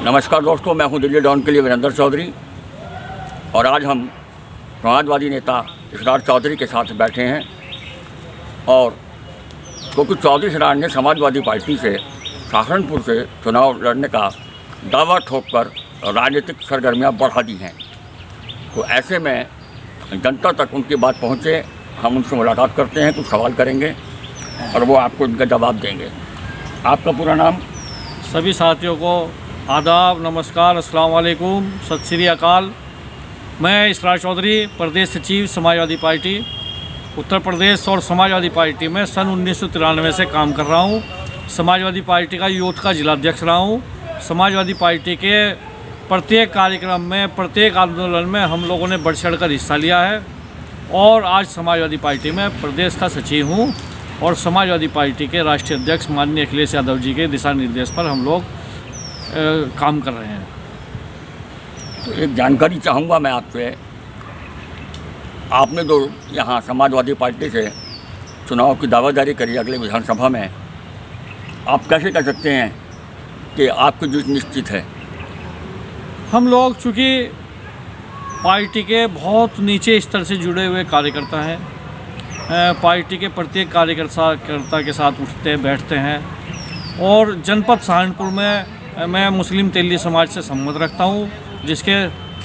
नमस्कार दोस्तों, मैं हूं दिल्ली डॉन के लिए वीरेंद्र चौधरी और आज हम समाजवादी नेता इसरार चौधरी के साथ बैठे हैं। और क्योंकि चौधरी इसरार ने समाजवादी पार्टी से सहारनपुर से चुनाव लड़ने का दावा ठोककर राजनीतिक सरगर्मियां बढ़ा दी हैं, तो ऐसे में जनता तक उनकी बात पहुंचे, हम उनसे मुलाकात करते हैं, कुछ सवाल करेंगे और वो आपको इनका जवाब देंगे। आपका पूरा नाम? सभी साथियों को आदाब, नमस्कार, अस्सलाम वालेकुम, सत श्री अकाल। मैं इसरार चौधरी, प्रदेश सचिव समाजवादी पार्टी उत्तर प्रदेश और समाजवादी पार्टी में सन 1993 से काम कर रहा हूँ। समाजवादी पार्टी का यूथ का जिला अध्यक्ष रहा हूँ। समाजवादी पार्टी के प्रत्येक कार्यक्रम में, प्रत्येक आंदोलन में हम लोगों ने बढ़ चढ़ कर हिस्सा लिया है और आज समाजवादी पार्टी में प्रदेश का सचिव हूँ और समाजवादी पार्टी के राष्ट्रीय अध्यक्ष माननीय अखिलेश यादव जी के दिशा निर्देश पर हम लोग काम कर रहे हैं। तो एक जानकारी चाहूँगा मैं आपसे, आपने जो यहाँ समाजवादी पार्टी से चुनाव की दावेदारी करी अगले विधानसभा में, आप कैसे कह सकते हैं कि आपकी जीत निश्चित है? हम लोग चूँकि पार्टी के बहुत नीचे स्तर से जुड़े हुए कार्यकर्ता हैं, पार्टी के प्रत्येक कार्यकर्ता के साथ उठते बैठते हैं और जनपद सहारनपुर में मैं मुस्लिम तेली समाज से संबंध रखता हूँ, जिसके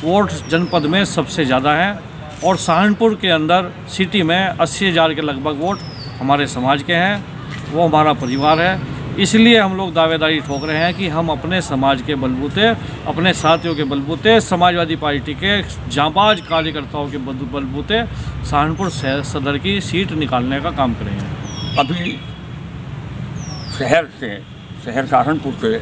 वोट जनपद में सबसे ज़्यादा हैं और सहारनपुर के अंदर सिटी में 80,000 के लगभग वोट हमारे समाज के हैं, वो हमारा परिवार है। इसलिए हम लोग दावेदारी ठोक रहे हैं कि हम अपने समाज के बलबूते, अपने साथियों के बलबूते, समाजवादी पार्टी के जांबाज कार्यकर्ताओं के बलबूते सहारनपुर सदर की सीट निकालने का काम करेंगे। अभी शहर सहारनपुर से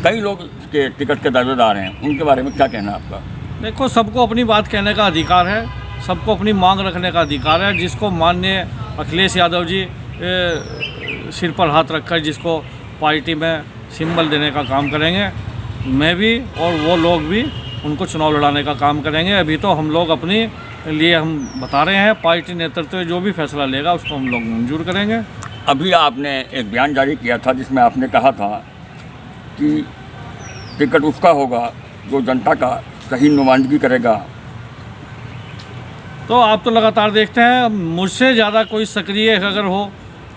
कई लोग के टिकट के दावेदार हैं, उनके बारे में क्या कहना है आपका? देखो, सबको अपनी बात कहने का अधिकार है, सबको अपनी मांग रखने का अधिकार है। जिसको माननीय अखिलेश यादव जी सिर पर हाथ रखकर जिसको पार्टी में सिंबल देने का काम करेंगे, मैं भी और वो लोग भी उनको चुनाव लड़ाने का काम करेंगे। अभी तो हम लोग अपने लिए हम बता रहे हैं, पार्टी नेतृत्व जो भी फैसला लेगा उसको हम लोग मंजूर करेंगे। अभी आपने एक बयान जारी किया था जिसमें आपने कहा था कि टिकट उसका होगा जो जनता का सही नुमाइंदगी करेगा। तो आप तो लगातार देखते हैं, मुझसे ज़्यादा कोई सक्रिय अगर हो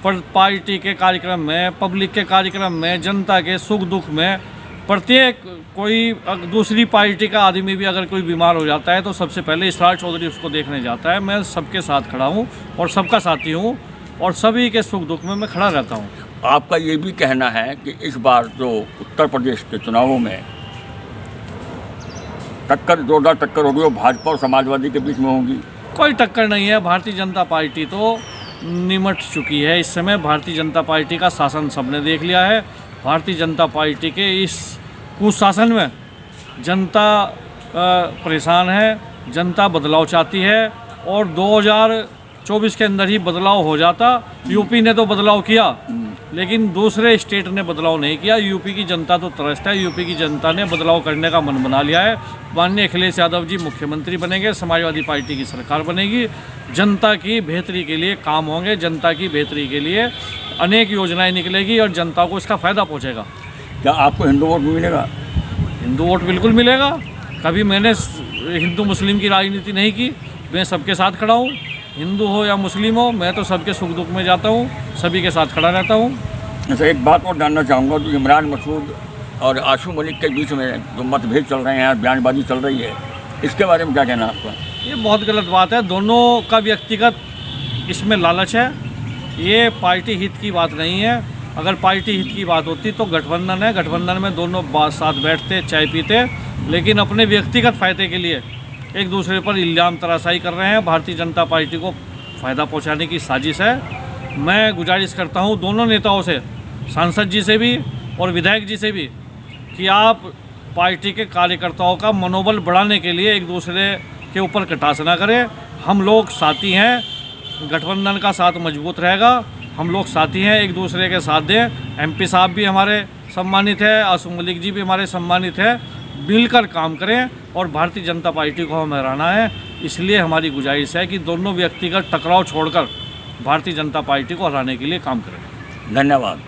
पर पार्टी के कार्यक्रम में, पब्लिक के कार्यक्रम में, जनता के सुख दुख में, प्रत्येक कोई दूसरी पार्टी का आदमी भी अगर कोई बीमार हो जाता है तो सबसे पहले इसरार चौधरी उसको देखने जाता है। मैं सबके साथ खड़ा हूँ और सबका साथी हूँ और सभी के सुख दुख में मैं खड़ा रहता हूँ। आपका ये भी कहना है कि इस बार जो उत्तर प्रदेश के चुनावों में जोरदार टक्कर होगी वो भाजपा और समाजवादी के बीच में होगी? कोई टक्कर नहीं है। भारतीय जनता पार्टी तो निमट चुकी है। इस समय भारतीय जनता पार्टी का शासन सबने देख लिया है। भारतीय जनता पार्टी के इस कुशासन में जनता परेशान है, जनता बदलाव चाहती है और 2024 के अंदर ही बदलाव हो जाता। यूपी ने तो बदलाव किया लेकिन दूसरे स्टेट ने बदलाव नहीं किया। यूपी की जनता तो त्रस्त है, यूपी की जनता ने बदलाव करने का मन बना लिया है। माननीय अखिलेश यादव जी मुख्यमंत्री बनेंगे, समाजवादी पार्टी की सरकार बनेगी, जनता की बेहतरी के लिए काम होंगे, जनता की बेहतरी के लिए अनेक योजनाएं निकलेगी और जनता को इसका फ़ायदा पहुंचेगा। क्या आपको हिंदू वोट मिलेगा? हिंदू वोट बिल्कुल मिलेगा। कभी मैंने हिंदू मुस्लिम की राजनीति नहीं की, मैं सबके साथ खड़ा हूँ। हिंदू हो या मुस्लिम हो, मैं तो सबके सुख दुख में जाता हूँ, सभी के साथ खड़ा रहता हूँ। अच्छा, एक बात और जानना चाहूँगा, तो इमरान मसूद और आशू मलिक के बीच में जो मतभेद चल रहे हैं, बयानबाजी चल रही है, इसके बारे में क्या कहना है आपका? ये बहुत गलत बात है। दोनों का व्यक्तिगत इसमें लालच है, ये पार्टी हित की बात नहीं है। अगर पार्टी हित की बात होती तो गठबंधन है, गठबंधन में दोनों साथ बैठते, चाय पीते, लेकिन अपने व्यक्तिगत फ़ायदे के लिए एक दूसरे पर इल्ज़ाम तराशाई कर रहे हैं। भारतीय जनता पार्टी को फ़ायदा पहुंचाने की साजिश है। मैं गुजारिश करता हूं दोनों नेताओं से, सांसद जी से भी और विधायक जी से भी, कि आप पार्टी के कार्यकर्ताओं का मनोबल बढ़ाने के लिए एक दूसरे के ऊपर कटास ना करें। हम लोग साथी हैं, गठबंधन का साथ मजबूत रहेगा, हम लोग साथी हैं, एक दूसरे के साथ दें। एमपी साहब भी हमारे सम्मानित है, आशू मलिक जी भी हमारे सम्मानित है। मिलकर काम करें और भारतीय जनता पार्टी को हमें हराना है। इसलिए हमारी गुजारिश है कि दोनों व्यक्तिगत टकराव छोड़कर भारतीय जनता पार्टी को हराने के लिए काम करें। धन्यवाद।